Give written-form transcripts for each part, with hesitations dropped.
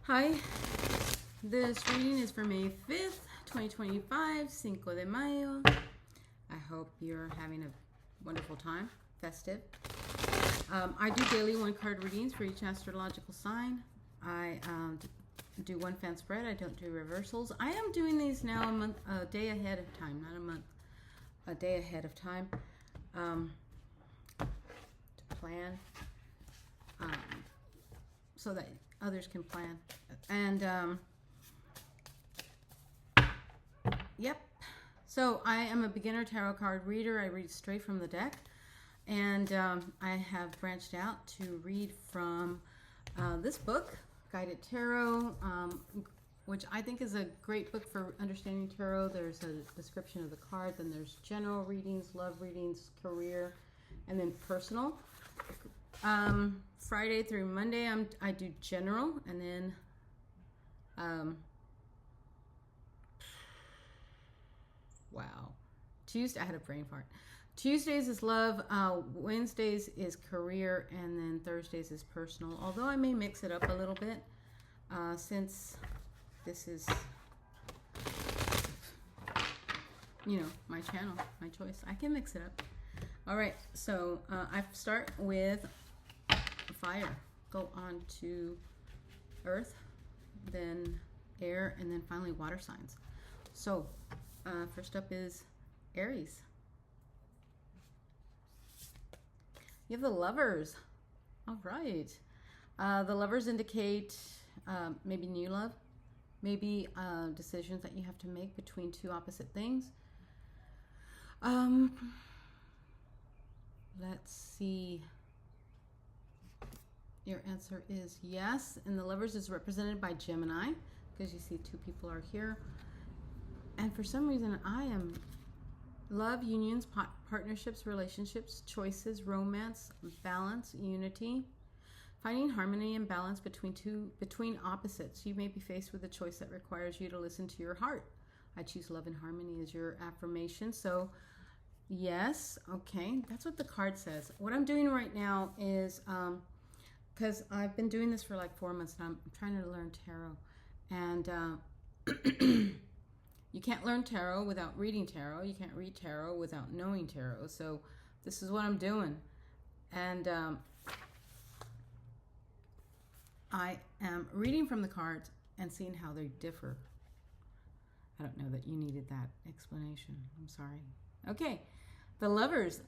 Hi, this reading is for May 5th, 2025, Cinco de Mayo. I hope you're having a wonderful time, festive. I do daily one-card readings for each astrological sign. I do one fan spread. I don't do reversals. I am doing these now a day ahead of time, not a month, a day ahead of time to plan so that others can plan. And yep, so I am a beginner tarot card reader. I read straight from the deck, and I have branched out to read from this book, Guided Tarot, which I think is a great book for understanding tarot. There's a description of the card, then there's general readings, love readings, career, and then personal. Friday through Monday I do general, and then Tuesday, I had a brain fart. Tuesdays is love, Wednesdays is career, and then Thursdays is personal. Although I may mix it up a little bit, since this is, my channel, my choice. I can mix it up. All right, so I start with fire, go on to earth, then air, and then finally water signs. So first up is Aries. You have the Lovers. All right. The Lovers indicate maybe new love, maybe decisions that you have to make between two opposite things. Let's see. Your answer is yes. And the Lovers is represented by Gemini, because you see two people are here. And for some reason, I am love, unions, partnerships, relationships, choices, romance, balance, unity, finding harmony and balance between opposites. You may be faced with a choice that requires you to listen to your heart. I choose love and harmony as your affirmation. So yes, okay, that's what the card says. What I'm doing right now is because I've been doing this for like 4 months and I'm trying to learn tarot, and you can't learn tarot without reading tarot. You can't read tarot without knowing tarot. So this is what I'm doing. And I am reading from the cards and seeing how they differ. I don't know that you needed that explanation. I'm sorry. Okay. The Lovers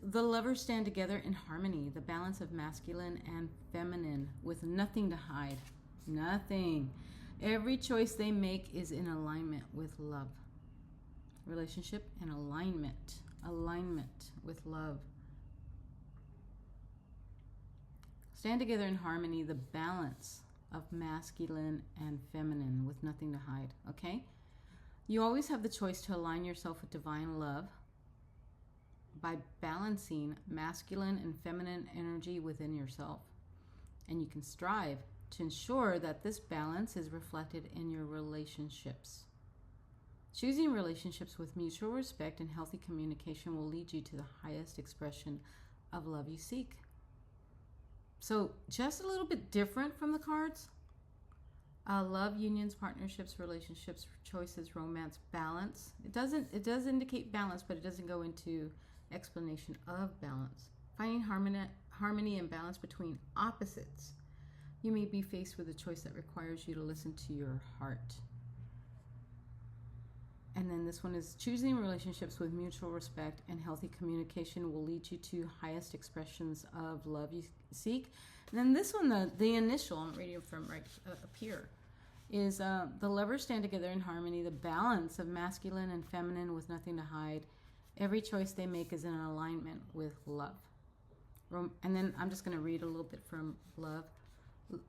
stand together in harmony, the balance of masculine and feminine, with nothing to hide. Nothing. Every choice they make is in alignment with love. Relationship and alignment. Alignment with love. Stand together in harmony, the balance of masculine and feminine, with nothing to hide. Okay? You always have the choice to align yourself with divine love by balancing masculine and feminine energy within yourself. And you can strive to ensure that this balance is reflected in your relationships. Choosing relationships with mutual respect and healthy communication will lead you to the highest expression of love you seek. So just a little bit different from the cards. Love, unions, partnerships, relationships, choices, romance, balance. It does indicate balance, but it doesn't go into explanation of balance. Finding harmony and balance between opposites. You may be faced with a choice that requires you to listen to your heart. And then this one is choosing relationships with mutual respect and healthy communication will lead you to highest expressions of love you seek. And then this one, the initial, I'm reading from right up here, is the Lovers stand together in harmony, the balance of masculine and feminine with nothing to hide. Every choice they make is in alignment with love. And then I'm just going to read a little bit from love.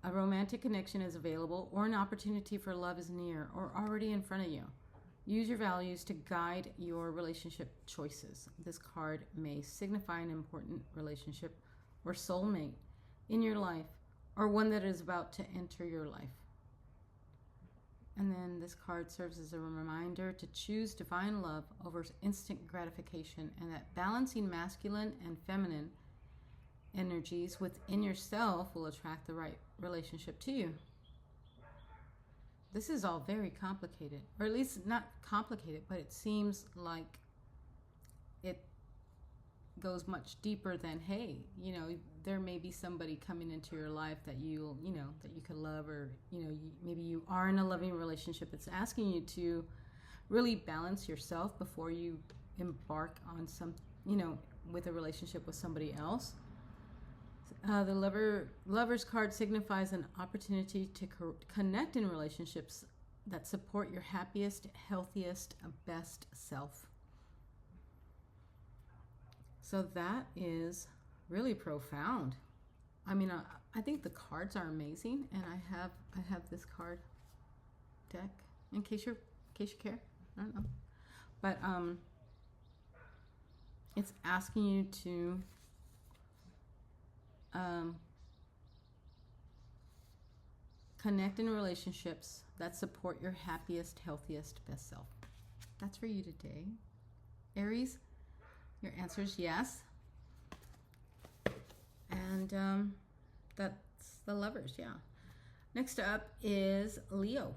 A romantic connection is available, or an opportunity for love is near or already in front of you. Use your values to guide your relationship choices. This card may signify an important relationship or soulmate in your life, or one that is about to enter your life. And then this card serves as a reminder to choose divine love over instant gratification, and that balancing masculine and feminine energies within yourself will attract the right relationship to you. This is all very complicated, or at least not complicated, but it seems like it goes much deeper than, hey, you know, there may be somebody coming into your life that you know, that you could love, or, you know, maybe you are in a loving relationship. It's asking you to really balance yourself before you embark on some, you know, with a relationship with somebody else. The Lover's card signifies an opportunity to connect in relationships that support your happiest, healthiest, best self. So that is really profound. I mean, I think the cards are amazing, and I have this card deck in case you care. I don't know, but it's asking you to connect in relationships that support your happiest, healthiest, best self. That's for you today, Aries. Your answer is yes. And that's the Lovers, yeah. Next up is Leo.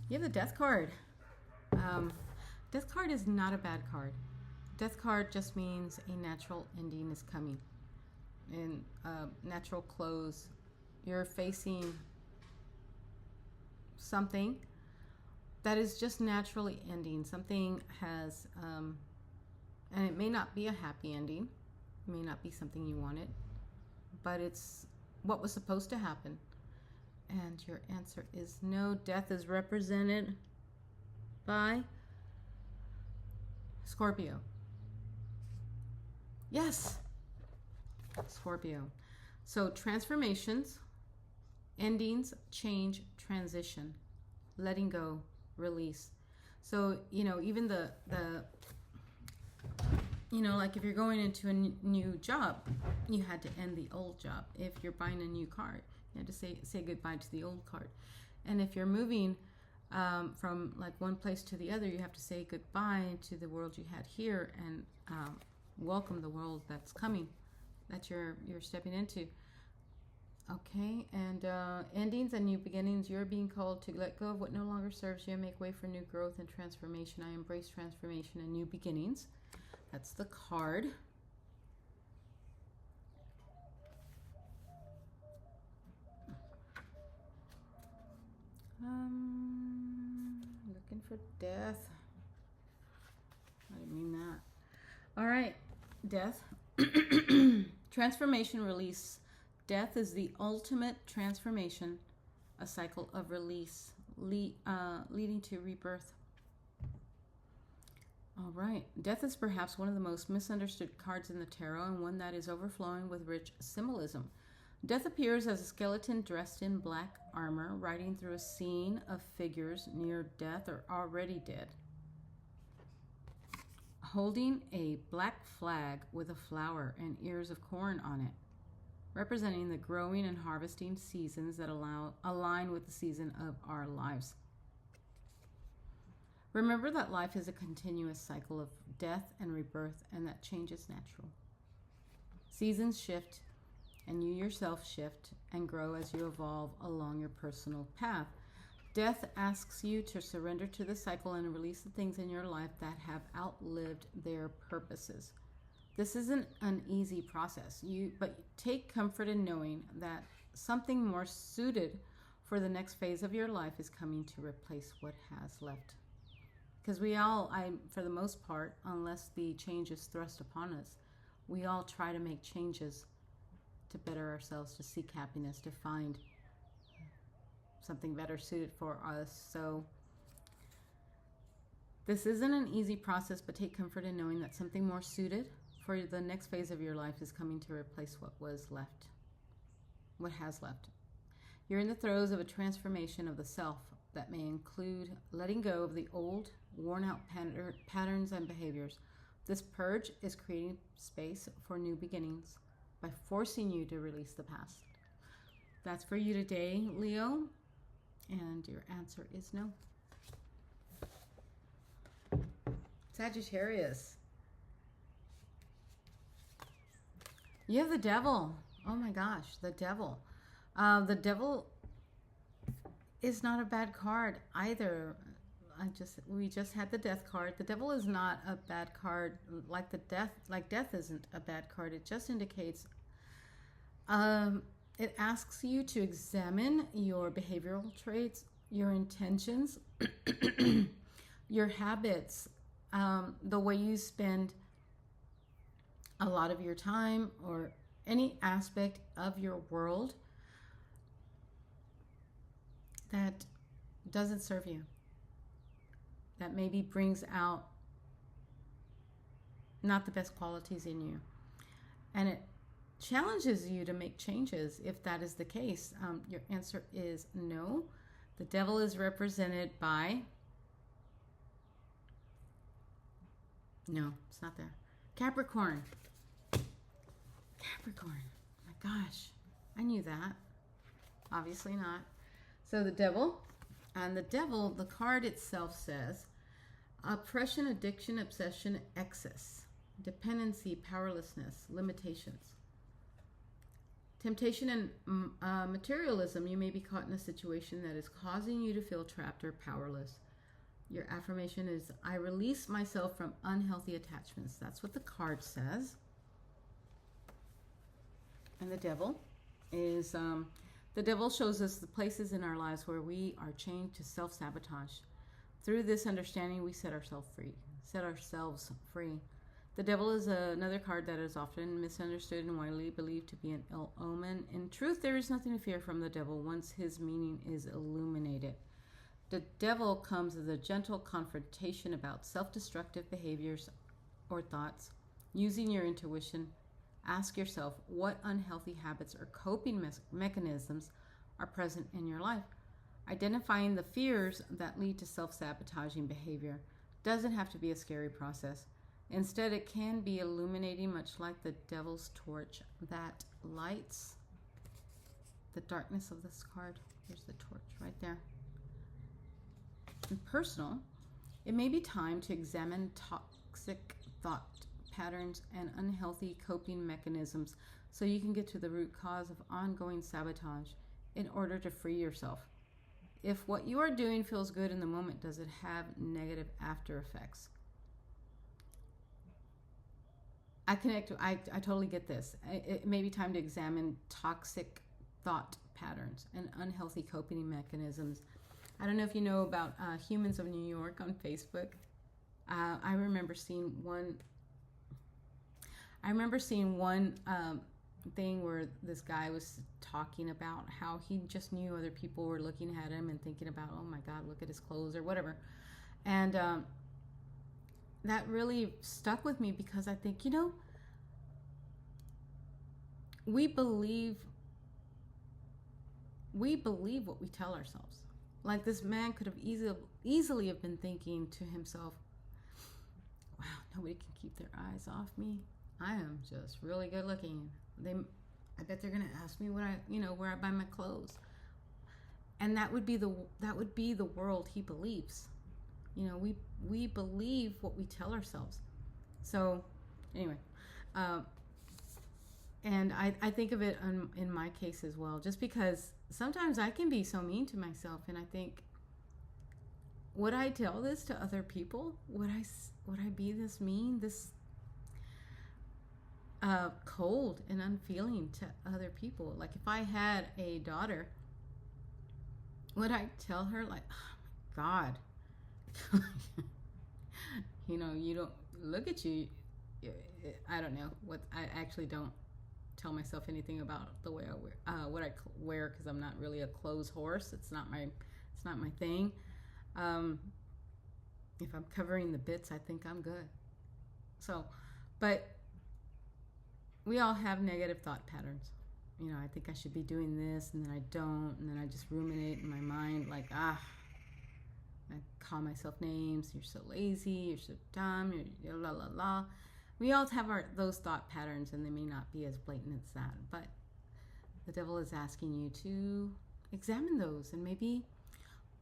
You have the Death card. Death card is not a bad card. Death card just means a natural ending is coming. In natural close, you're facing something that is just naturally ending. Something has, and it may not be a happy ending. It may not be something you wanted, but it's what was supposed to happen. And your answer is no. Death is represented by Scorpio. Yes, Scorpio. So transformations, endings, change, transition, letting go, release. So, you know, even the you know, like if you're going into a new job, you had to end the old job. If you're buying a new car, you had to say goodbye to the old card. And if you're moving from like one place to the other, you have to say goodbye to the world you had here and welcome the world that's coming, that you're stepping into. Okay, and endings and new beginnings. You're being called to let go of what no longer serves you and make way for new growth and transformation. I embrace transformation and new beginnings. That's the card. Looking for Death. I didn't mean that. All right, Death. Transformation, release. Death is the ultimate transformation, a cycle of release, leading to rebirth. All right. Death is perhaps one of the most misunderstood cards in the tarot, and one that is overflowing with rich symbolism. Death appears as a skeleton dressed in black armor, riding through a scene of figures near death or already dead, holding a black flag with a flower and ears of corn on it, representing the growing and harvesting seasons that align with the season of our lives. Remember that life is a continuous cycle of death and rebirth, and that change is natural. Seasons shift, and you yourself shift and grow as you evolve along your personal path. Death asks you to surrender to the cycle and release the things in your life that have outlived their purposes. This isn't an easy process, but take comfort in knowing that something more suited for the next phase of your life is coming to replace what has left. Because we all, for the most part, unless the change is thrust upon us, we all try to make changes to better ourselves, to seek happiness, to find something better suited for us. So this isn't an easy process, but take comfort in knowing that something more suited for the next phase of your life is coming to replace what has left. You're in the throes of a transformation of the self that may include letting go of the old, worn-out patterns and behaviors. This purge is creating space for new beginnings by forcing you to release the past. That's for you today, Leo, and your answer is no. Sagittarius. You have the Devil. Oh my gosh, the devil. The devil is not a bad card either. We just had the death card. The devil is not a bad card like death isn't a bad card. It just indicates it asks you to examine your behavioral traits, your intentions, your habits, the way you spend a lot of your time, or any aspect of your world that doesn't serve you, that maybe brings out not the best qualities in you. And it challenges you to make changes if that is the case. Your answer is no. The devil is represented by... No, it's not there. Capricorn. Capricorn. My gosh. I knew that. Obviously not. So the devil. And the devil, the card itself says, oppression, addiction, obsession, excess, dependency, powerlessness, limitations. Temptation and materialism. You may be caught in a situation that is causing you to feel trapped or powerless. Your affirmation is, I release myself from unhealthy attachments. That's what the card says. And the devil is, the devil shows us the places in our lives where we are chained to self-sabotage. Through this understanding, we set ourselves free. The devil is another card that is often misunderstood and widely believed to be an ill omen. In truth, there is nothing to fear from the devil once his meaning is illuminated. The devil comes as a gentle confrontation about self-destructive behaviors or thoughts. Using your intuition, ask yourself what unhealthy habits or coping mechanisms are present in your life. Identifying the fears that lead to self-sabotaging behavior doesn't have to be a scary process. Instead, it can be illuminating, much like the devil's torch that lights the darkness of this card. Here's the torch right there. And personal, it may be time to examine toxic thought patterns and unhealthy coping mechanisms so you can get to the root cause of ongoing sabotage in order to free yourself. If what you are doing feels good in the moment, does it have negative after effects? I totally get this. It may be time to examine toxic thought patterns and unhealthy coping mechanisms. I don't know if you know about Humans of New York on Facebook. I remember seeing one thing where this guy was talking about how he just knew other people were looking at him and thinking about, oh my God, look at his clothes or whatever. And that really stuck with me because I think, we believe what we tell ourselves. Like this man could have easily have been thinking to himself, wow, nobody can keep their eyes off me. I am just really good looking. I bet they're gonna ask me where I buy my clothes. And that would be the world he believes. We believe what we tell ourselves. So anyway, and I think of it in my case as well, just because sometimes I can be so mean to myself, and I think, would I tell this to other people? Would I be this mean, this cold and unfeeling to other people? Like if I had a daughter, would I tell her like, oh my God, you don't look at you. I don't know what I actually don't tell myself anything about the way I wear, what I wear, because I'm not really a clothes horse. It's not my thing. If I'm covering the bits, I think I'm good. So, but we all have negative thought patterns. I think I should be doing this, and then I don't, and then I just ruminate in my mind like, I call myself names. You're so lazy. You're so dumb. You're la la la. We all have those thought patterns, and they may not be as blatant as that. But the devil is asking you to examine those and maybe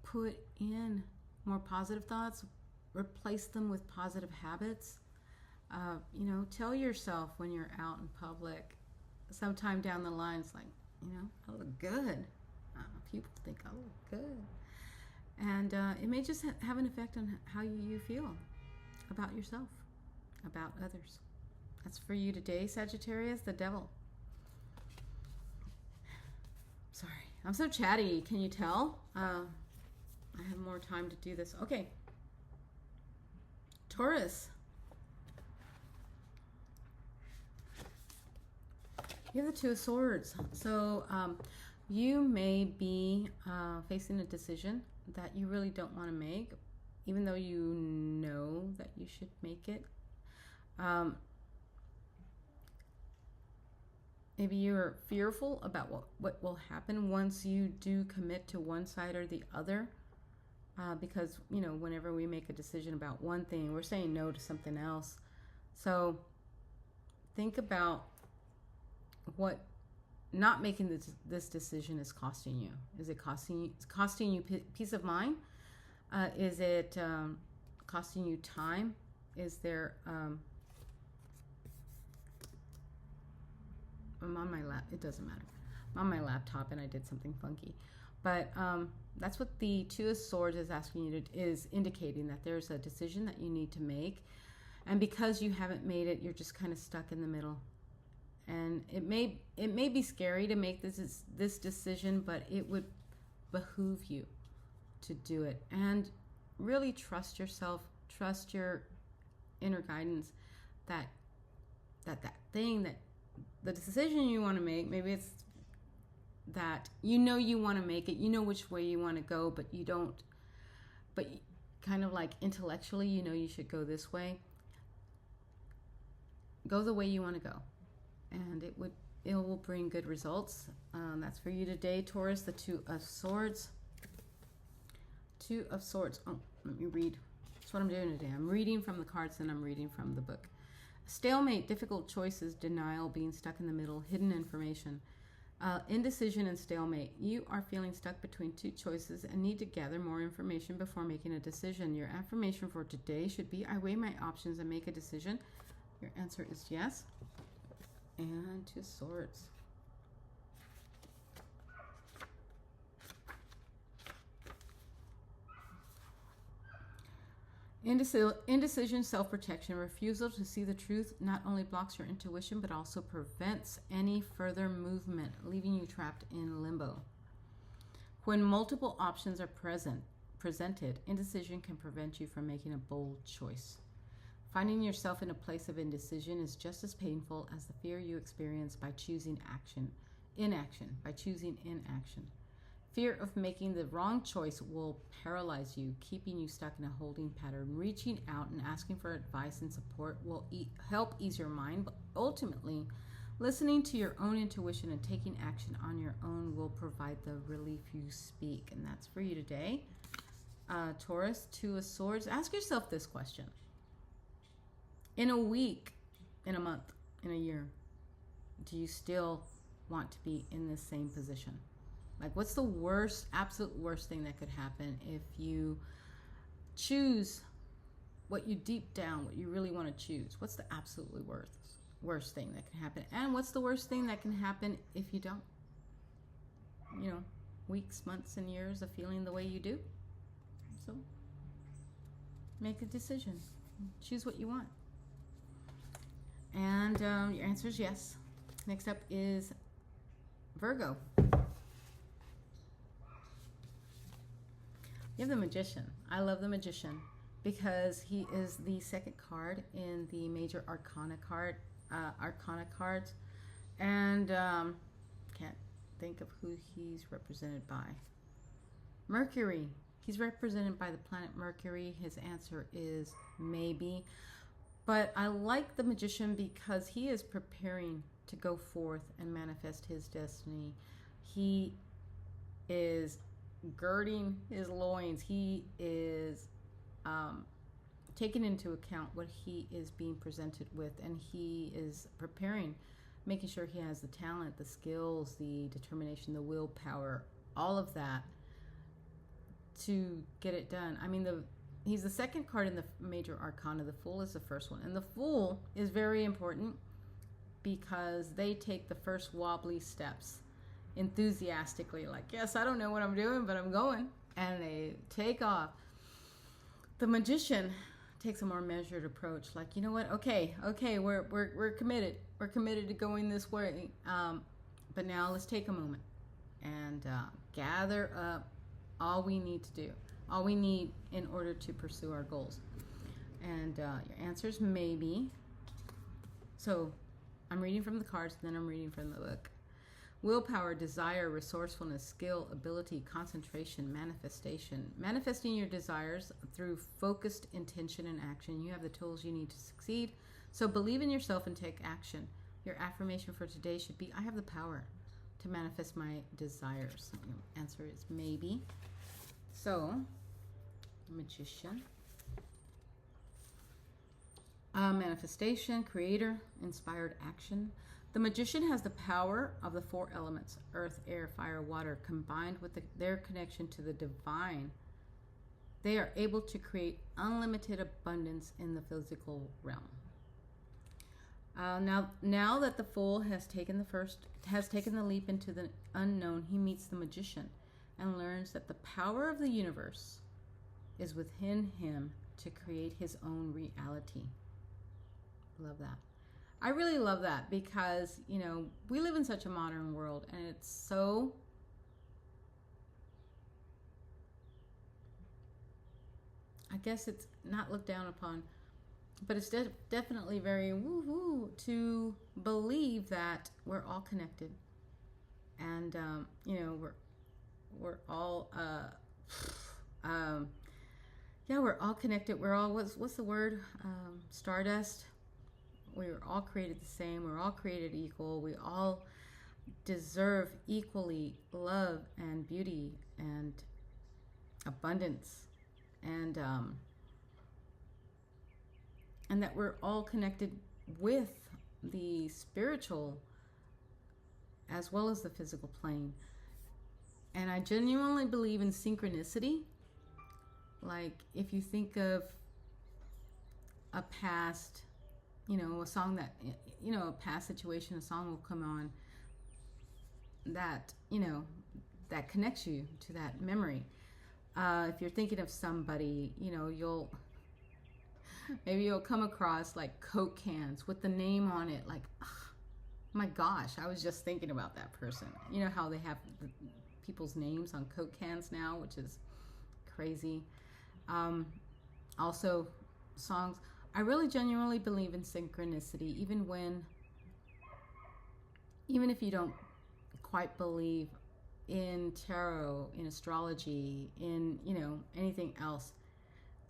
put in more positive thoughts, replace them with positive habits. Tell yourself when you're out in public, sometime down the line, it's like, you know, I look good. People think I look good. And it may just have an effect on how you feel about yourself, about others. That's for you today, Sagittarius, the devil. Sorry, I'm so chatty. Can you tell? I have more time to do this. Okay. Taurus. You have the Two of Swords. So you may be facing a decision that you really don't want to make, even though you know that you should make it. Maybe you're fearful about what will happen once you do commit to one side or the other. Because, you know, whenever we make a decision about one thing, we're saying no to something else. So think about what not making this decision is costing you. Is it costing you peace of mind? Is it costing you time? Is there I'm on my it doesn't matter. I'm on my laptop and I did something funky. But that's what the Two of Swords is asking you to, is indicating that there's a decision that you need to make. And because you haven't made it, you're just kind of stuck in the middle. And it may be scary to make this decision, but it would behoove you to do it. And really trust yourself, trust your inner guidance that thing, that the decision you want to make, maybe it's that you know you want to make it, you know which way you want to go, but you don't, but kind of like intellectually you know you should go this way. Go the way you want to go, and it will bring good results. That's for you today, Taurus, the Two of Swords. Two of Swords. Oh, let me read. That's what I'm doing today. I'm reading from the cards and I'm reading from the book. Stalemate, difficult choices, denial, being stuck in the middle, hidden information. Indecision and stalemate. You are feeling stuck between two choices and need to gather more information before making a decision. Your affirmation for today should be, I weigh my options and make a decision. Your answer is yes. And Two of Swords. Indecision, self-protection, refusal to see the truth not only blocks your intuition, but also prevents any further movement, leaving you trapped in limbo. When multiple options are presented, indecision can prevent you from making a bold choice. Finding yourself in a place of indecision is just as painful as the fear you experience by choosing inaction. Fear of making the wrong choice will paralyze you, keeping you stuck in a holding pattern. Reaching out and asking for advice and support will help ease your mind, but ultimately, listening to your own intuition and taking action on your own will provide the relief you seek. And that's for you today. Taurus, Two of Swords. Ask yourself this question. In a week, in a month, in a year, do you still want to be in this same position? Like, what's the worst, absolute worst thing that could happen if you choose what you deep down, what you really want to choose? What's the absolutely worst thing that can happen? And what's the worst thing that can happen if you don't? You know, weeks, months, and years of feeling the way you do. So, make a decision. Choose what you want. And your answer is yes. Next up is Virgo. You have the Magician. I love the Magician because he is the second card in the major arcana cards, and can't think of who he's represented by. Mercury. He's represented by the planet Mercury. His answer is maybe, but I like the Magician because he is preparing to go forth and manifest his destiny. He is girding his loins. He is taking into account what he is being presented with, and he is preparing, making sure he has the talent, the skills, the determination, the willpower, all of that to get it done. I mean, he's the second card in the major arcana. The Fool is the first one, and the Fool is very important because they take the first wobbly steps enthusiastically, like, yes, I don't know what I'm doing, but I'm going, and they take off. The Magician takes a more measured approach, like, you know what, okay, we're committed, to going this way, but now let's take a moment and gather up all we need to do, all we need in order to pursue our goals. And your answer is maybe. So I'm reading from the cards, then I'm reading from the book. Willpower, desire, resourcefulness, skill, ability, concentration, manifestation. Manifesting your desires through focused intention and action. You have the tools you need to succeed. So believe in yourself and take action. Your affirmation for today should be, I have the power to manifest my desires. Your answer is maybe. So, Magician. Manifestation, creator, inspired action. The Magician has the power of the 4 elements, earth, air, fire, water, combined with their connection to the divine. They are able to create unlimited abundance in the physical realm. Now that the Fool has taken the leap into the unknown, he meets the Magician and learns that the power of the universe is within him to create his own reality. Love that. I really love that because, you know, we live in such a modern world, and it's so I guess it's not looked down upon, but it's definitely very woo-hoo to believe that we're all connected, and you know, we're all we're all connected. We're all what's the word? Stardust. We're all created the same. We're all created equal. We all deserve equally love and beauty and abundance, and that we're all connected with the spiritual as well as the physical plane. And I genuinely believe in synchronicity. Like, if you think of a past, you know, a song that, you know, a past situation, a song will come on that, you know, that connects you to that memory. If you're thinking of somebody, you know, maybe you'll come across like Coke cans with the name on it. Like, oh my gosh, I was just thinking about that person. You know how they have people's names on Coke cans now, which is crazy. Also, songs. I really genuinely believe in synchronicity, even if you don't quite believe in tarot, in astrology, in, you know, anything else.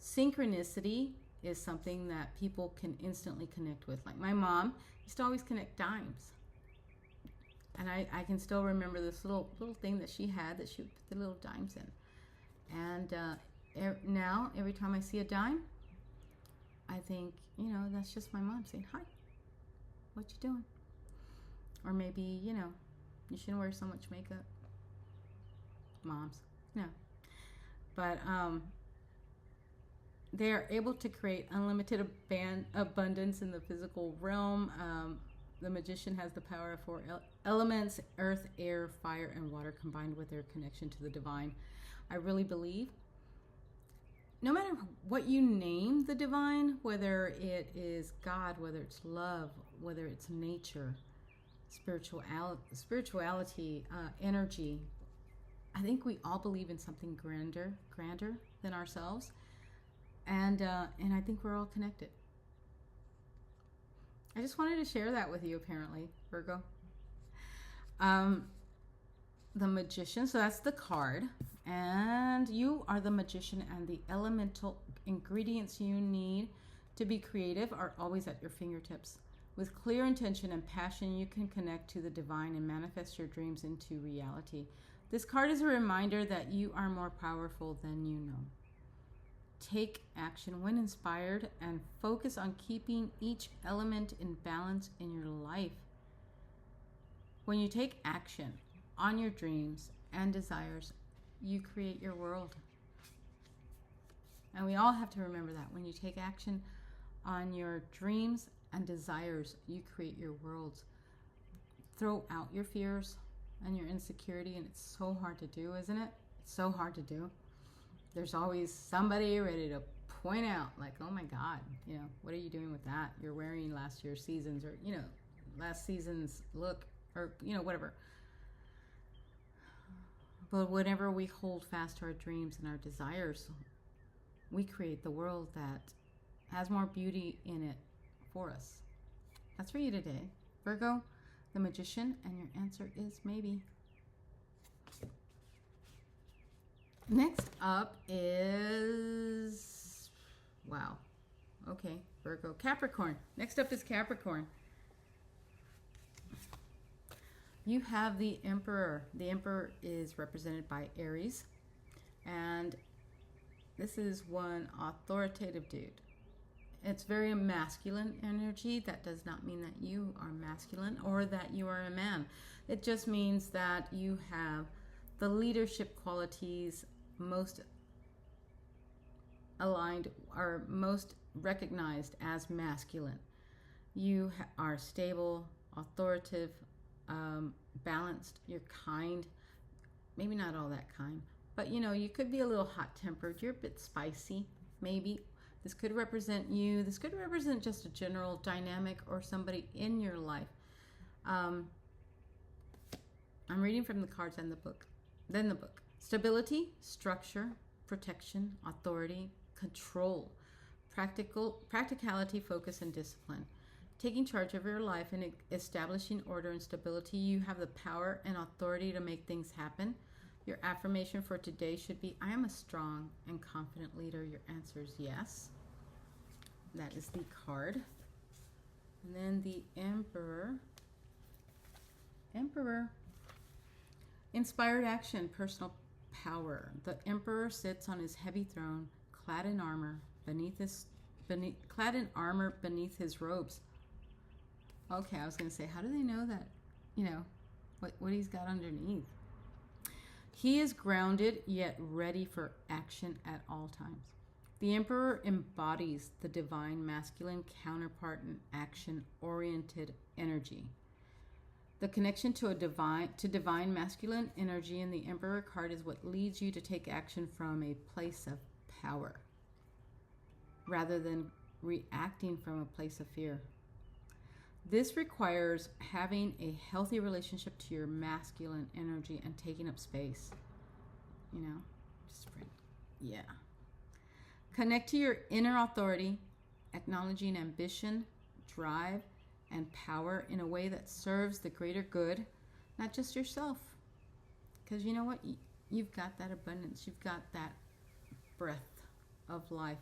Synchronicity is something that people can instantly connect with. Like, my mom used to always connect dimes, and I can still remember this little thing that she had that she would put the little dimes in. And now every time I see a dime, I think, you know, that's just my mom saying, hi, what you doing? Or maybe, you know, you shouldn't wear so much makeup. Moms, no. But they are able to create unlimited abundance in the physical realm. The Magician has the power of 4 elements, earth, air, fire, and water, combined with their connection to the divine. I really believe no matter what you name the divine, whether it is God, whether it's love, whether it's nature, spirituality, energy, I think we all believe in something grander than ourselves, and I think we're all connected. I just wanted to share that with you, apparently, Virgo. The Magician, so that's the card, and you are the Magician, and the elemental ingredients you need to be creative are always at your fingertips. With clear intention and passion, you can connect to the divine and manifest your dreams into reality. This card is a reminder that you are more powerful than you know. Take action when inspired and focus on keeping each element in balance in your life. When you take action on your dreams and desires, you create your world. And we all have to remember that when you take action on your dreams and desires, you create your worlds. Throw out your fears and your insecurity, and it's so hard to do, isn't it? It's so hard to do. There's always somebody ready to point out, like, oh my God, you know, what are you doing with that? You're wearing last year's seasons, or, you know, last season's look, or, you know, whatever. But whenever we hold fast to our dreams and our desires, we create the world that has more beauty in it for us. That's for you today, Virgo, the Magician, and your answer is maybe. Next up is, wow, okay, Virgo, Capricorn. Next up is Capricorn. You have the Emperor. The Emperor is represented by Aries, and this is one authoritative dude. It's very masculine energy. That does not mean that you are masculine or that you are a man. It just means that you have the leadership qualities most aligned, or most recognized as masculine. You are stable, authoritative, balanced, you're kind, maybe not all that kind, but you know, you could be a little hot-tempered, you're a bit spicy, maybe. This could represent you, this could represent just a general dynamic or somebody in your life. I'm reading from the cards and the book. Then the book. Stability, structure, protection, authority, control, practicality, focus, and discipline. Taking charge of your life and establishing order and stability, you have the power and authority to make things happen. Your affirmation for today should be, I am a strong and confident leader. Your answer is yes. That is the card. And then the Emperor. Emperor. Inspired action, personal power. The Emperor sits on his heavy throne, clad in armor beneath his robes. Okay, I was going to say, how do they know that, you know, what he's got underneath? He is grounded yet ready for action at all times. The Emperor embodies the divine masculine counterpart in action-oriented energy. The connection to divine masculine energy in the Emperor card is what leads you to take action from a place of power, rather than reacting from a place of fear. This requires having a healthy relationship to your masculine energy and taking up space. You know, just yeah. Connect to your inner authority, acknowledging ambition, drive, and power in a way that serves the greater good, not just yourself. Because you know what? You've got that abundance. You've got that breath of life.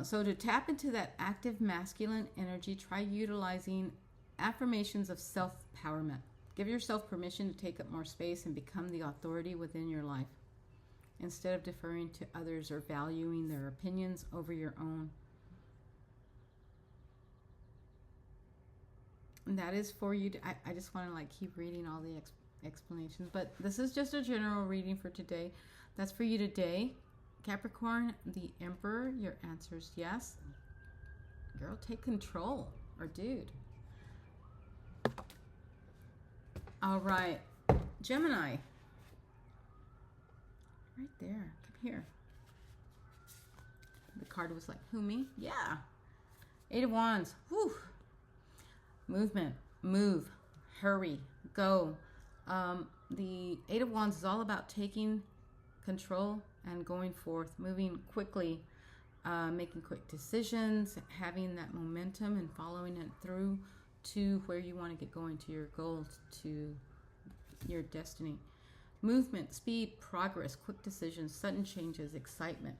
So to tap into that active masculine energy, try utilizing affirmations of self-empowerment. Give yourself permission to take up more space and become the authority within your life, instead of deferring to others or valuing their opinions over your own. And that is for you. I just want to like keep reading all the explanations, but this is just a general reading for today. That's for you today. Capricorn, the Emperor, your answer is yes. Girl, take control. Or dude. All right. Gemini. Right there. Come here. The card was like, who, me? Yeah. Eight of Wands. Whew. Movement. Move. Hurry. Go. The Eight of Wands is all about taking control and going forth, moving quickly, making quick decisions, having that momentum and following it through to where you want to get going, to your goals, to your destiny. Movement, speed, progress, quick decisions, sudden changes, excitement.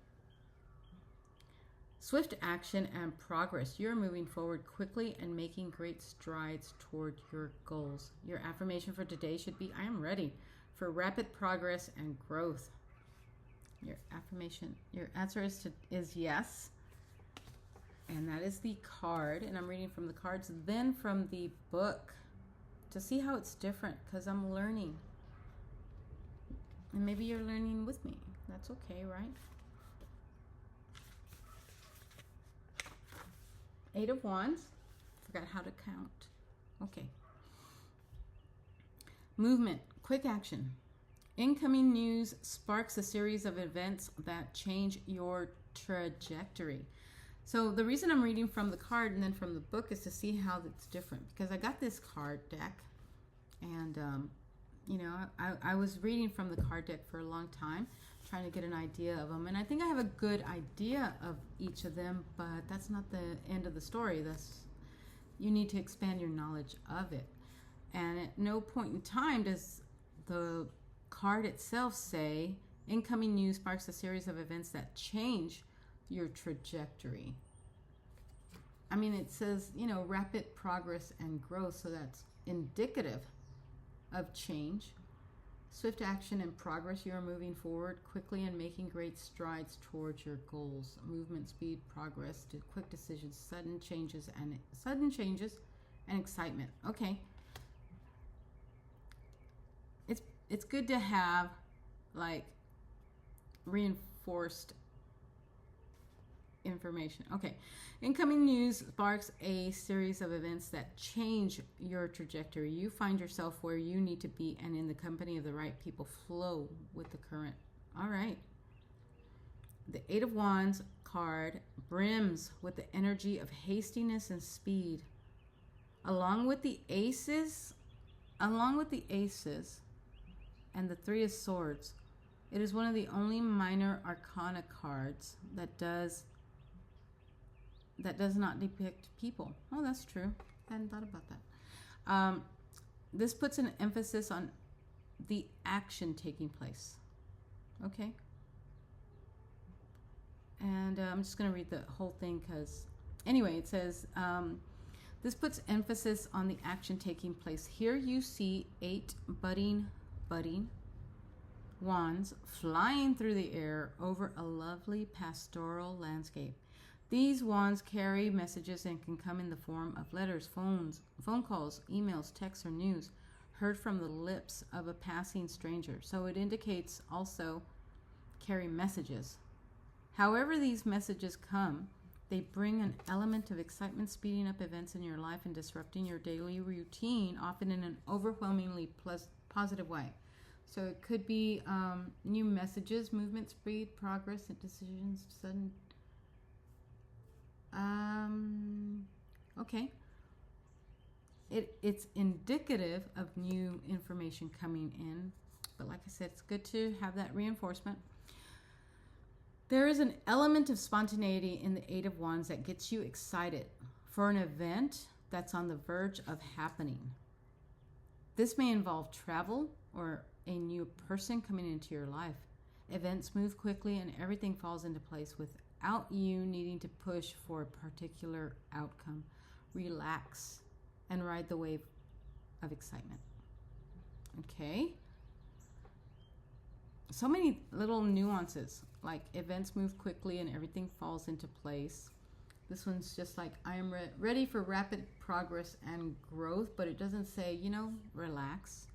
Swift action and progress. You're moving forward quickly and making great strides toward your goals. Your affirmation for today should be, I am ready for rapid progress and growth. Your affirmation, your answer is yes. And that is the card. And I'm reading from the cards, then from the book, to see how it's different, because I'm learning. And maybe you're learning with me. That's okay, right? Eight of Wands. Forgot how to count. Okay. Movement, quick action. Incoming news sparks a series of events that change your trajectory. So the reason I'm reading from the card and then from the book is to see how it's different. Because I got this card deck, and you know, I was reading from the card deck for a long time, trying to get an idea of them. And I think I have a good idea of each of them, but that's not the end of the story. You need to expand your knowledge of it. And at no point in time does the card itself say, incoming news sparks a series of events that change your trajectory. I mean, it says, you know, rapid progress and growth, so that's indicative of change. Swift action and progress. You are moving forward quickly and making great strides towards your goals. Movement, speed, progress, quick decisions, sudden changes and excitement. Okay. It's good to have like reinforced information. Okay. Incoming news sparks a series of events that change your trajectory. You find yourself where you need to be and in the company of the right people. Flow with the current. All right. The Eight of Wands card brims with the energy of hastiness and speed. Along with the aces and the Three of Swords, it is one of the only minor arcana cards that does not depict people. Oh, that's true. I hadn't thought about that. This puts an emphasis on the action taking place. Okay. And I'm just going to read the whole thing because, anyway, it says, this puts emphasis on the action taking place. Here you see 8 budding wands flying through the air over a lovely pastoral landscape. These wands carry messages and can come in the form of letters, phone calls, emails, texts, or news heard from the lips of a passing stranger. So it indicates also carry messages. However these messages come, they bring an element of excitement, speeding up events in your life and disrupting your daily routine, often in an overwhelmingly positive way. So it could be new messages, movement, speed, progress, and decisions, sudden. Okay. It's indicative of new information coming in. But like I said, it's good to have that reinforcement. There is an element of spontaneity in the Eight of Wands that gets you excited for an event that's on the verge of happening. This may involve travel or a new person coming into your life. Events move quickly and everything falls into place without you needing to push for a particular outcome. Relax and ride the wave of excitement. Okay? So many little nuances, like events move quickly and everything falls into place. This one's just like, I am ready for rapid progress and growth, but it doesn't say, relax.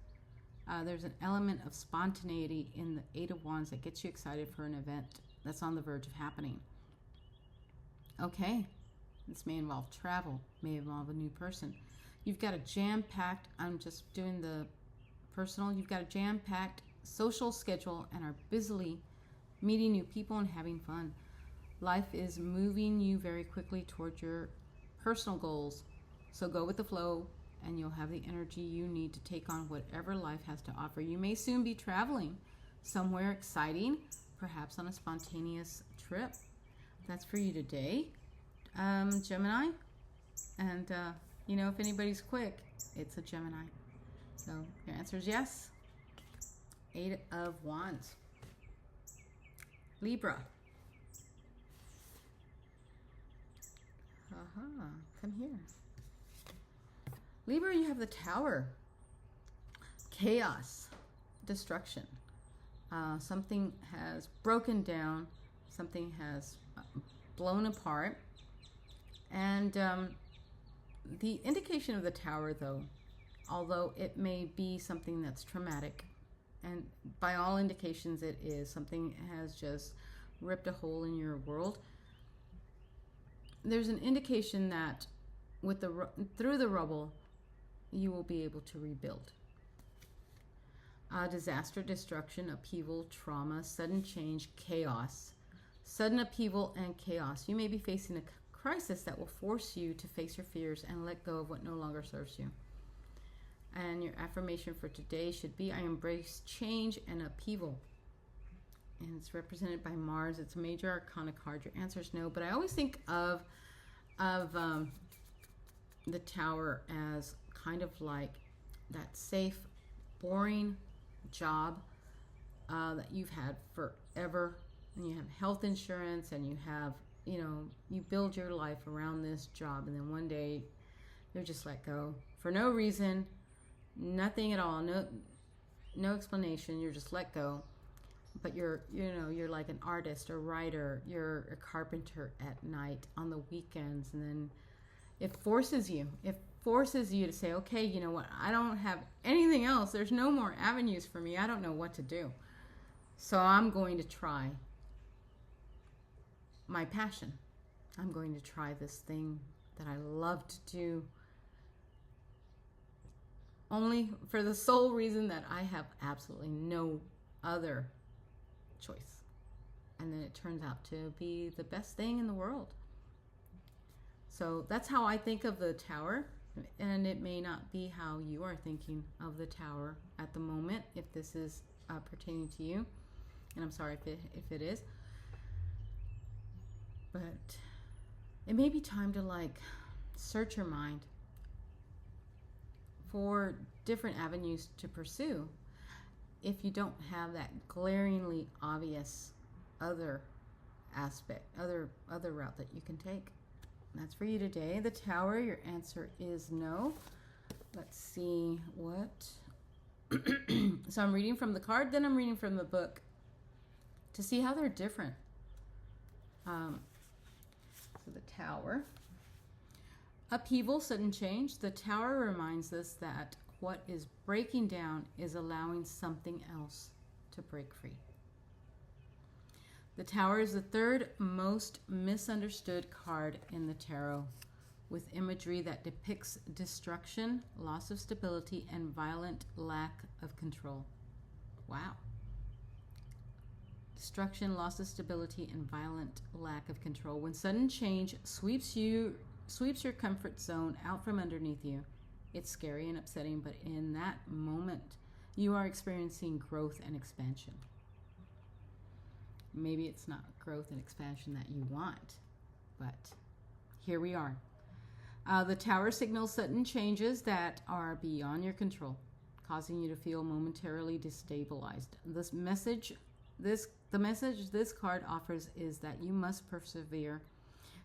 There's an element of spontaneity in the Eight of Wands that gets you excited for an event that's on the verge of happening. Okay, this may involve travel, may involve a new person. You've got a jam-packed, I'm just doing the personal, you've got a jam-packed social schedule and are busily meeting new people and having fun. Life is moving you very quickly towards your personal goals. So go with the flow and you'll have the energy you need to take on whatever life has to offer. You may soon be traveling somewhere exciting, perhaps on a spontaneous trip. That's for you today, Gemini. And, if anybody's quick, it's a Gemini. So your answer is yes. Eight of Wands. Libra. Come here. Libra, you have the Tower. Chaos. Destruction. Something has broken down. Something has blown apart. And the indication of the Tower, though, although it may be something that's traumatic, and by all indications it is, something has just ripped a hole in your world. there's an indication that with through the rubble, you will be able to rebuild. Disaster, destruction, upheaval, trauma, sudden change, chaos. Sudden upheaval and chaos. You may be facing a crisis that will force you to face your fears and let go of what no longer serves you. And your affirmation for today should be, I embrace change and upheaval. And it's represented by Mars. It's a major arcana card. Your answer is no. But I always think of the Tower as kind of like that safe, boring job that you've had forever. And you have health insurance, and you have, you build your life around this job, and then one day you're just let go for no reason, nothing at all, no explanation. You're just let go. But you're like an artist or writer. You're a carpenter at night on the weekends, and then it forces you to say, okay, you know what? I don't have anything else. There's no more avenues for me. I don't know what to do. So I'm going to try my passion. I'm going to try this thing that I love to do, only for the sole reason that I have absolutely no other choice. And then it turns out to be the best thing in the world. So that's how I think of the Tower, and it may not be how you are thinking of the Tower at the moment, if this is pertaining to you. And I'm sorry if it is. But it may be time to search your mind for different avenues to pursue if you don't have that glaringly obvious other route that you can take. And that's for you today. The Tower, your answer is no. Let's see what. So I'm reading from the card, then I'm reading from the book to see how they're different. So the Tower. Upheaval, sudden change. The Tower reminds us that what is breaking down is allowing something else to break free. The Tower is the third most misunderstood card in the tarot, with imagery that depicts destruction, loss of stability, and violent lack of control. Wow. Destruction, loss of stability, and violent lack of control. When sudden change sweeps your comfort zone out from underneath you, it's scary and upsetting, but in that moment, you are experiencing growth and expansion. Maybe it's not growth and expansion that you want, but here we are. The Tower signals sudden changes that are beyond your control, causing you to feel momentarily destabilized. The message this card offers is that you must persevere,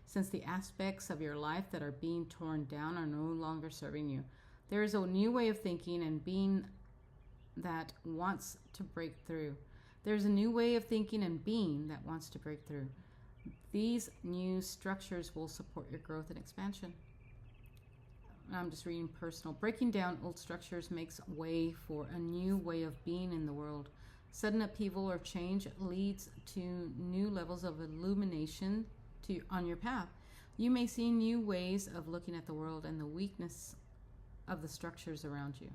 since the aspects of your life that are being torn down are no longer serving you. There is a new way of thinking and being that wants to break through. There's a new way of thinking and being that wants to break through. These new structures will support your growth and expansion. I'm just reading personal. Breaking down old structures makes way for a new way of being in the world. Sudden upheaval or change leads to new levels of illumination on your path. You may see new ways of looking at the world and the weakness of the structures around you.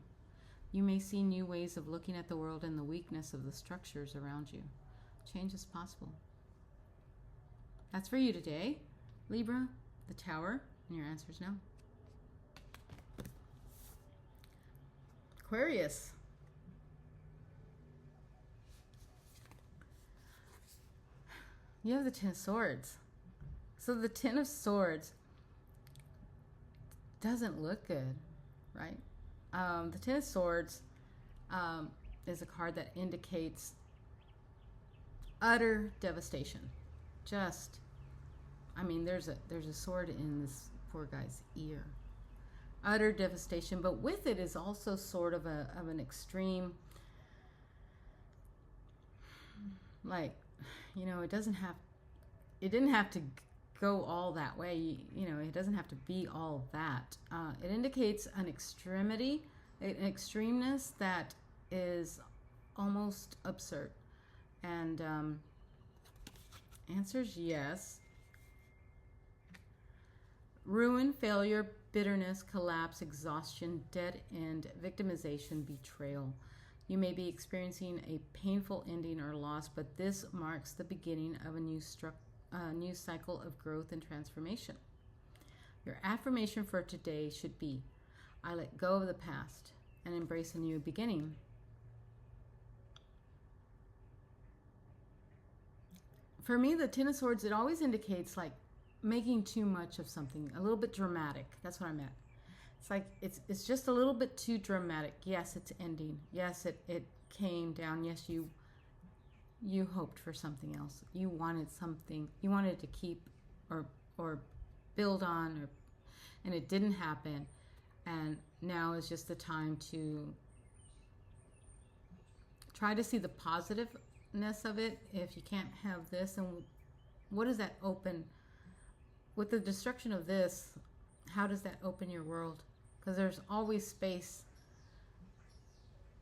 You may see new ways of looking at the world and the weakness of the structures around you. Change is possible. That's for you today. Libra, the Tower, and your answer is no. Aquarius. You have the Ten of Swords. So the Ten of Swords doesn't look good, right? The Ten of Swords is a card that indicates utter devastation. There's a sword in this poor guy's ear. Utter devastation, but with it is also sort of an extreme, it didn't have to go all that way. It doesn't have to be all that. It indicates an extremeness that is almost absurd. And answer's yes. Ruin, failure, bitterness, collapse, exhaustion, dead end, victimization, betrayal. You may be experiencing a painful ending or loss, but this marks the beginning of a new cycle of growth and transformation. Your affirmation for today should be, I let go of the past and embrace a new beginning. For me, the Ten of Swords, it always indicates like making too much of something, a little bit dramatic. That's what I meant. It's like it's just a little bit too dramatic. Yes, it's ending. Yes, it came down. Yes, you hoped for something else. You wanted something. You wanted to keep or build on, and it didn't happen. And now is just the time to try to see the positiveness of it. If you can't have this, and what does that open? With the destruction of this, how does that open your world? Because there's always space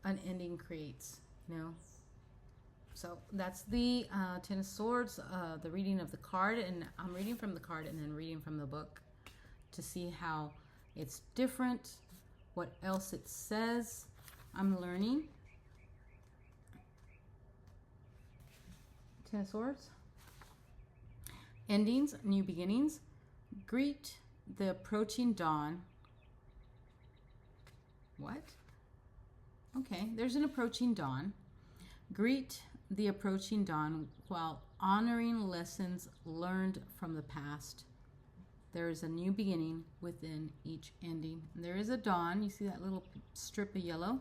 an ending creates, you know? So that's the Ten of Swords, the reading of the card. And I'm reading from the card and then reading from the book to see how it's different, what else it says. I'm learning. Ten of Swords. Endings, new beginnings. Greet the approaching dawn. What? Okay, there's an approaching dawn. Greet the approaching dawn while honoring lessons learned from the past. There is a new beginning within each ending. And there is a dawn. You see that little strip of yellow?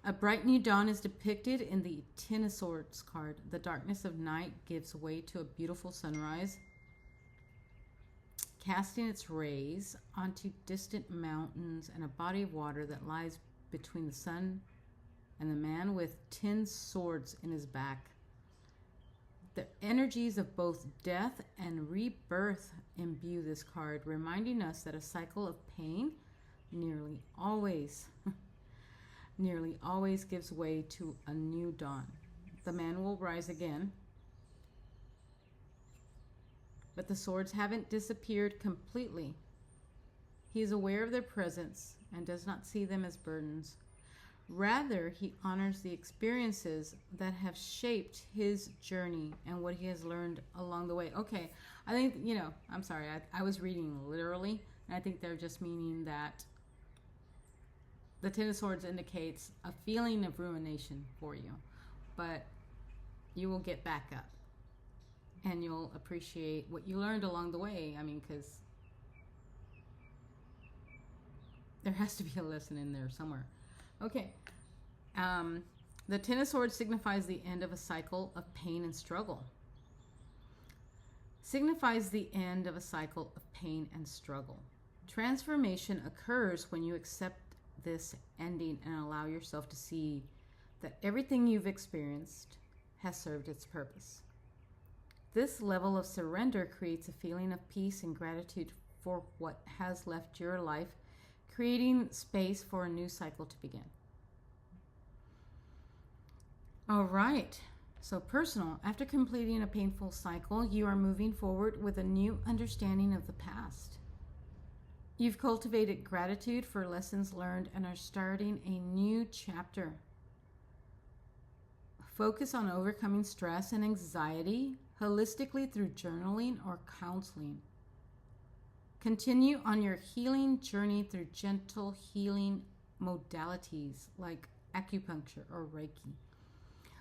A bright new dawn is depicted in the Ten of Swords card. The darkness of night gives way to a beautiful sunrise, casting its rays onto distant mountains and a body of water that lies between the sun and the man with 10 swords in his back. The energies of both death and rebirth imbue this card, reminding us that a cycle of pain nearly always gives way to a new dawn. The man will rise again, but the swords haven't disappeared completely. He is aware of their presence and does not see them as burdens. Rather, he honors the experiences that have shaped his journey and what he has learned along the way. Okay, I think, I'm sorry, I was reading literally, and I think they're just meaning that the Ten of Swords indicates a feeling of ruination for you, but you will get back up and you'll appreciate what you learned along the way. I mean, because there has to be a lesson in there somewhere. Okay. The Ten of Swords signifies the end of a cycle of pain and struggle. Signifies the end of a cycle of pain and struggle. Transformation occurs when you accept this ending and allow yourself to see that everything you've experienced has served its purpose. This level of surrender creates a feeling of peace and gratitude for what has left your life, creating space for a new cycle to begin. All right, so personal. After completing a painful cycle, you are moving forward with a new understanding of the past. You've cultivated gratitude for lessons learned and are starting a new chapter. Focus on overcoming stress and anxiety holistically through journaling or counseling. Continue on your healing journey through gentle healing modalities like acupuncture or Reiki.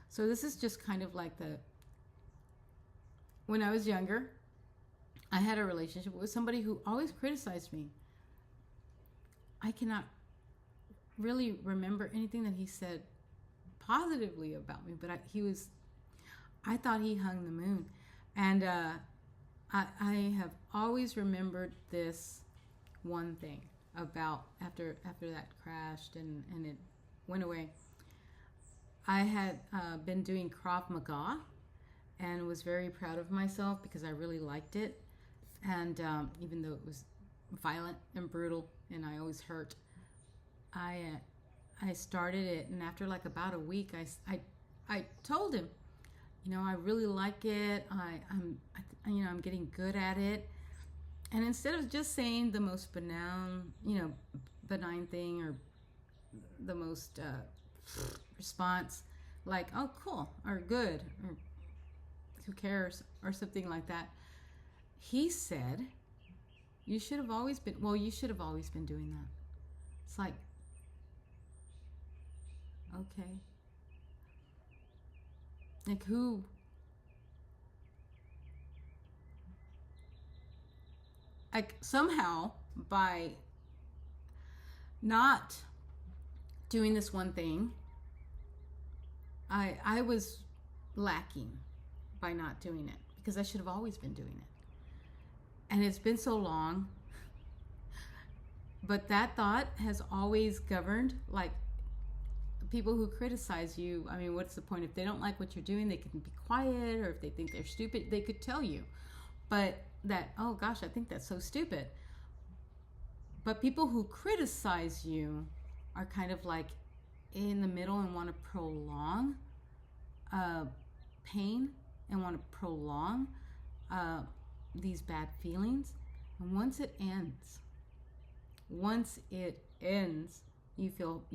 So this is just kind of like when I was younger, I had a relationship with somebody who always criticized me. I cannot really remember anything that he said positively about me, but I thought he hung the moon. And I have always remembered this one thing about after that crashed and it went away. I had been doing Krav Maga and was very proud of myself because I really liked it. And even though it was violent and brutal and I always hurt, I started it, and after like about a week, I told him, I really like it. I'm getting good at it, And instead of just saying the most benign, benign thing, or the most response, like, oh, cool, or good, or who cares, or something like that, he said, you should have always been doing that. It's like, okay. Like, who? Like, somehow, by not doing this one thing, I was lacking by not doing it, because I should have always been doing it. And it's been so long. But that thought has always governed, like, people who criticize you. I mean, what's the point? If they don't like what you're doing, they can be quiet, or if they think they're stupid, they could tell you. But that, oh gosh, I think that's so stupid. But people who criticize you are kind of like in the middle and want to prolong pain, and want to prolong these bad feelings. And once it ends, you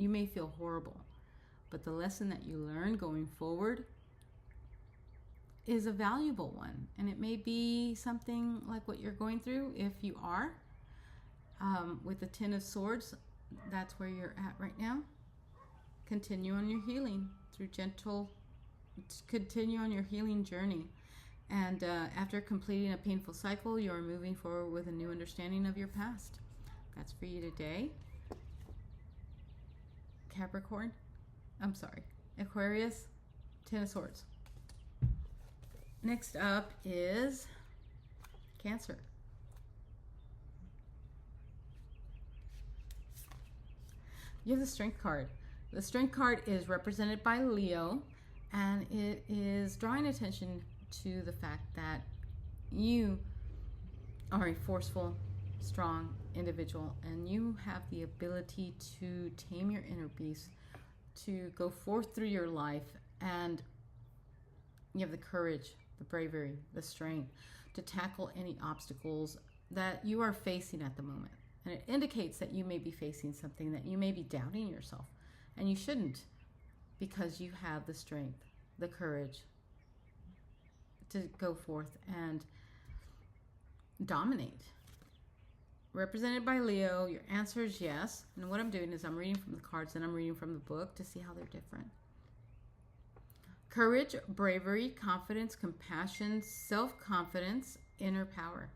may feel horrible. But the lesson that you learn going forward is a valuable one. And it may be something like what you're going through. If you are, with the Ten of Swords, that's where you're at right now. Continue on your healing continue on your healing journey. And after completing a painful cycle, you're moving forward with a new understanding of your past. That's for you today. Capricorn. I'm sorry. Aquarius, Ten of Swords. Next up is Cancer. You have the Strength card. The Strength card is represented by Leo, and it is drawing attention to the fact that you are a forceful, strong individual, and you have the ability to tame your inner beast, to go forth through your life, and you have the courage, the bravery, the strength to tackle any obstacles that you are facing at the moment. And it indicates that you may be facing something, that you may be doubting yourself, and you shouldn't, because you have the strength, the courage to go forth and dominate. Represented by Leo, your answer is yes. And what I'm doing is I'm reading from the cards and I'm reading from the book to see how they're different. Courage, bravery, confidence, compassion, self-confidence, inner power.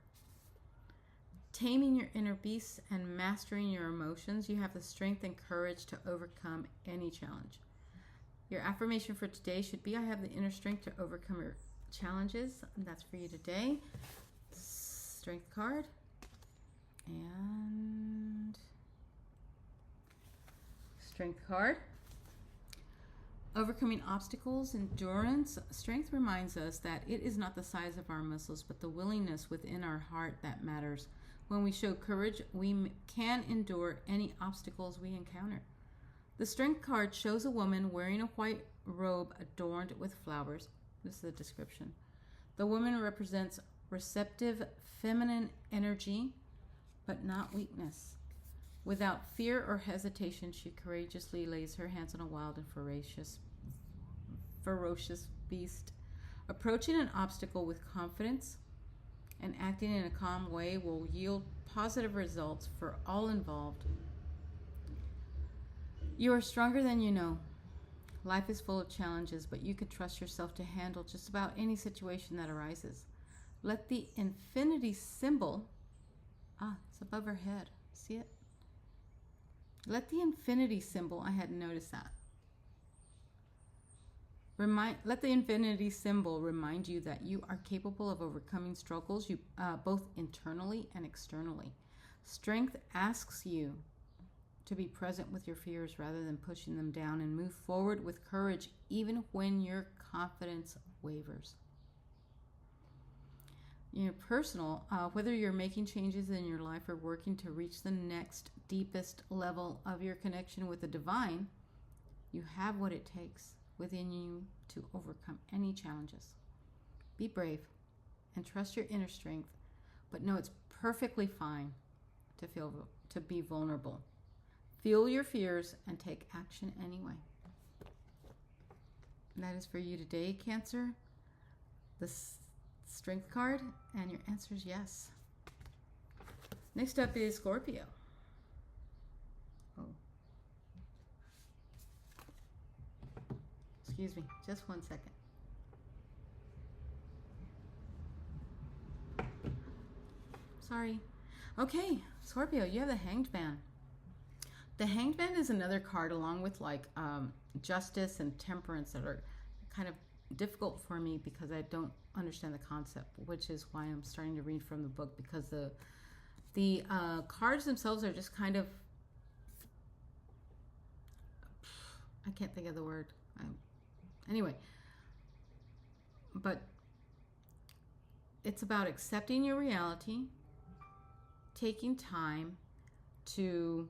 Taming your inner beast and mastering your emotions, you have the strength and courage to overcome any challenge. Your affirmation for today should be, I have the inner strength to overcome your challenges. And that's for you today. Strength card. And Strength card. Overcoming obstacles, endurance. Strength reminds us that it is not the size of our muscles, but the willingness within our heart that matters. When we show courage, we can endure any obstacles we encounter. The Strength card shows a woman wearing a white robe adorned with flowers. This is the description. The woman represents receptive, feminine energy, but not weakness. Without fear or hesitation, she courageously lays her hands on a wild and ferocious beast. Approaching an obstacle with confidence and acting in a calm way will yield positive results for all involved. You are stronger than you know. Life is full of challenges, but you can trust yourself to handle just about any situation that arises. Let the infinity symbol, it's above her head. See it? Let the infinity symbol, I hadn't noticed that. Let the infinity symbol remind you that you are capable of overcoming struggles, both internally and externally. Strength asks you to be present with your fears rather than pushing them down, and move forward with courage even when your confidence wavers. Your personal, whether you're making changes in your life or working to reach the next deepest level of your connection with the divine, you have what it takes within you to overcome any challenges. Be brave and trust your inner strength, But no, it's perfectly fine to be vulnerable. Feel your fears and take action anyway. And that is for you today, Cancer. The Strength card, and your answer is yes. Next up is Scorpio. Oh. Excuse me, just 1 second. Sorry. Okay, Scorpio, you have the Hanged Man. The Hanged Man is another card along with like justice and temperance that are kind of difficult for me because I don't understand the concept, which is why I'm starting to read from the book, because the cards themselves are just kind of, I can't think of the word. Anyway, but it's about accepting your reality, taking time to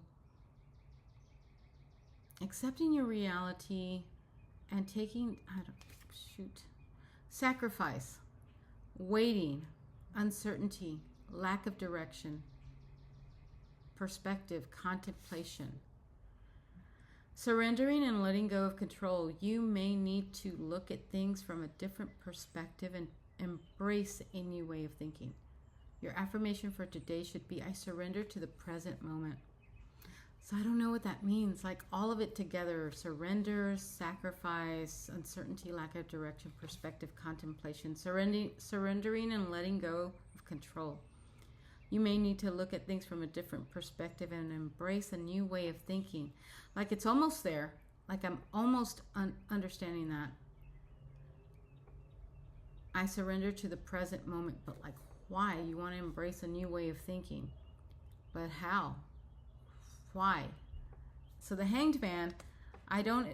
accepting your reality and taking, sacrifice, waiting, uncertainty, lack of direction, perspective, contemplation, surrendering and letting go of control. You may need to look at things from a different perspective and embrace a new way of thinking. Your affirmation for today should be, I surrender to the present moment. So I don't know what that means. Like all of it together: surrender, sacrifice, uncertainty, lack of direction, perspective, contemplation, surrendering and letting go of control. You may need to look at things from a different perspective and embrace a new way of thinking. Like it's almost there. Like I'm almost understanding that. I surrender to the present moment, but like why? You want to embrace a new way of thinking. But how? Why? So the Hanged Man, I don't,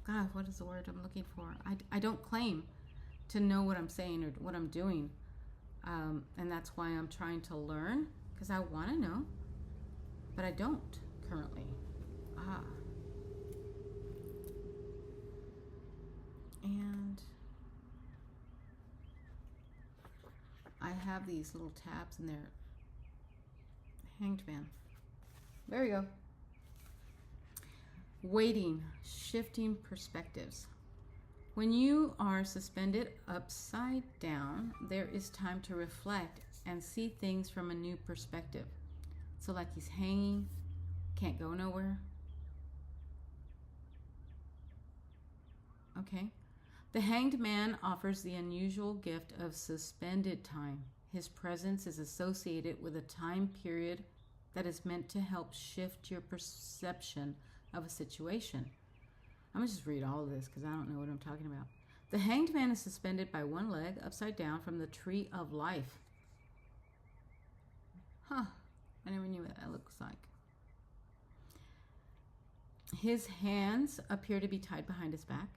God, what is the word I'm looking for? I don't claim to know what I'm saying or what I'm doing. And that's why I'm trying to learn, because I want to know, but I don't currently. And I have these little tabs in there. Hanged Man. There we go. Waiting, shifting perspectives. When you are suspended upside down, there is time to reflect and see things from a new perspective. So like he's hanging, can't go nowhere. Okay. The Hanged Man offers the unusual gift of suspended time. His presence is associated with a time period that is meant to help shift your perception of a situation. I'm going to just read all of this because I don't know what I'm talking about. The Hanged Man is suspended by one leg upside down from the tree of life. Huh. I never knew what that looks like. His hands appear to be tied behind his back.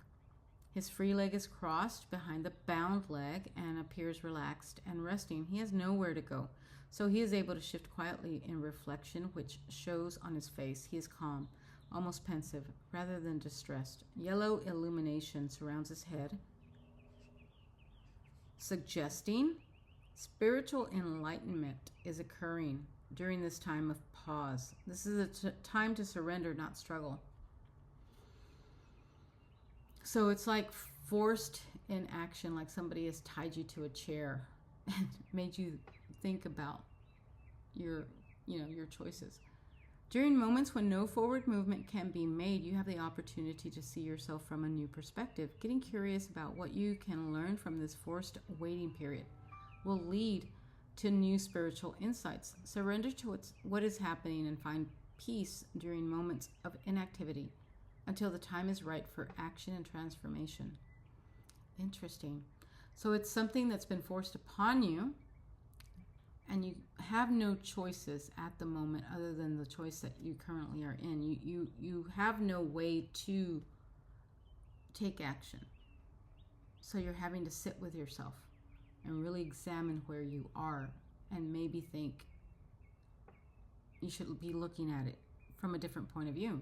His free leg is crossed behind the bound leg and appears relaxed and resting. He has nowhere to go, so he is able to shift quietly in reflection, which shows on his face. He is calm, almost pensive, rather than distressed. Yellow illumination surrounds his head, suggesting spiritual enlightenment is occurring during this time of pause. This is a time to surrender, not struggle. So it's like forced in action, like somebody has tied you to a chair and made you think about your choices. During moments when no forward movement can be made, you have the opportunity to see yourself from a new perspective. Getting curious about what you can learn from this forced waiting period will lead to new spiritual insights. Surrender to what is happening and find peace during moments of inactivity until the time is right for action and transformation. Interesting. So it's something that's been forced upon you, and you have no choices at the moment other than the choice that you currently are in. You have no way to take action. So you're having to sit with yourself and really examine where you are and maybe think you should be looking at it from a different point of view.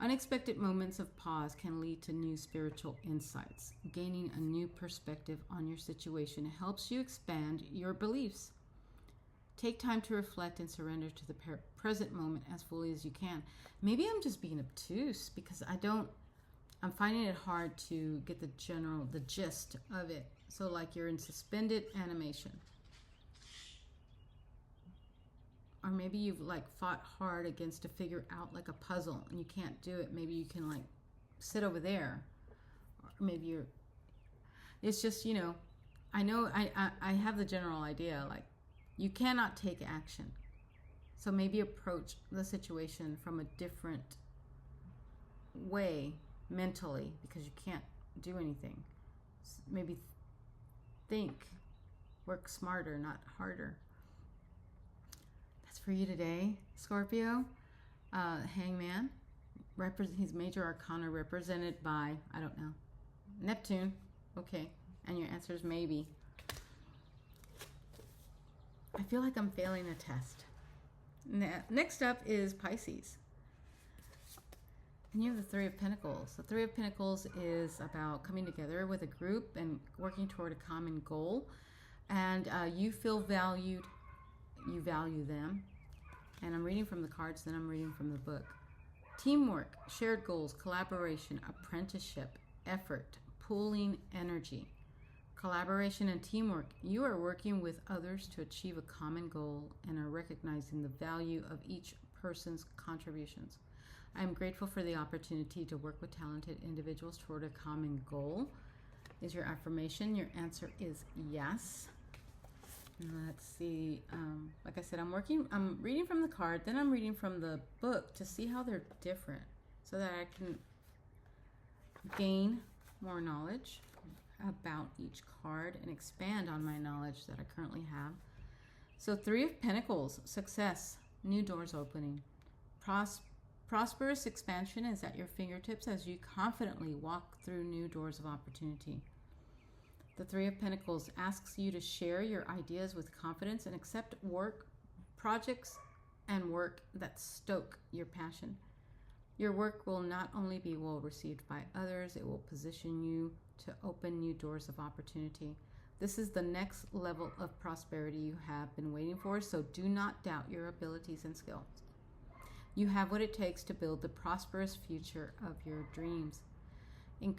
Unexpected moments of pause can lead to new spiritual insights. Gaining a new perspective on your situation helps you expand your beliefs. Take time to reflect and surrender to the present moment as fully as you can. Maybe I'm just being obtuse because I'm finding it hard to get the gist of it. So like you're in suspended animation. Or maybe you've like fought hard against to figure out like a puzzle and you can't do it. Maybe you can like sit over there. Or maybe it's just, I know I have the general idea, like you cannot take action. So maybe approach the situation from a different way mentally because you can't do anything. Maybe think, work smarter, not harder. For you today, Scorpio. Hangman, he's major arcana represented by, I don't know, Neptune. Okay, and your answer is maybe. I feel like I'm failing a test. Next up is Pisces. And you have the Three of Pentacles. The Three of Pentacles is about coming together with a group and working toward a common goal. And you feel valued. You value them. And I'm reading from the cards, then I'm reading from the book. Teamwork, shared goals, collaboration, apprenticeship, effort, pooling energy. Collaboration and teamwork. You are working with others to achieve a common goal and are recognizing the value of each person's contributions. I am grateful for the opportunity to work with talented individuals toward a common goal. Is your affirmation? Your answer is yes. Let's see. Like I said, I'm reading from the card, then I'm reading from the book to see how they're different so that I can gain more knowledge about each card and expand on my knowledge that I currently have. So Three of Pentacles, success, new doors opening. Prosperous expansion is at your fingertips as you confidently walk through new doors of opportunity. The Three of Pentacles asks you to share your ideas with confidence and accept projects and work that stoke your passion. Your work will not only be well received by others, it will position you to open new doors of opportunity. This is the next level of prosperity you have been waiting for, so do not doubt your abilities and skills. You have what it takes to build the prosperous future of your dreams. And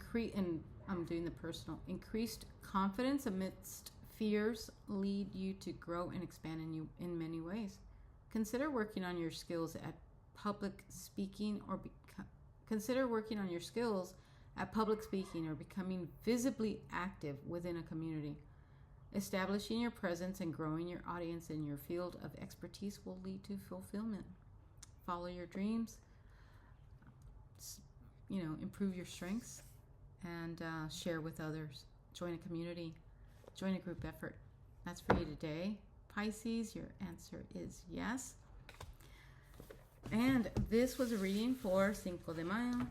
I'm doing the personal. Increased confidence amidst fears lead you to grow and expand in many ways. Consider working on your skills at public speaking or becoming visibly active within a community. Establishing your presence and growing your audience in your field of expertise will lead to fulfillment. Follow your dreams. Improve your strengths and share with others. Join a community. Join a group effort. That's for you today. Pisces, your answer is yes. And this was a reading for Cinco de Mayo.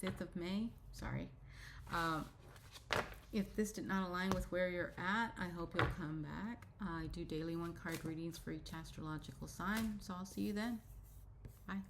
5th of May. Sorry. If this did not align with where you're at, I hope you'll come back. I do daily 1-card readings for each astrological sign. So I'll see you then. Bye.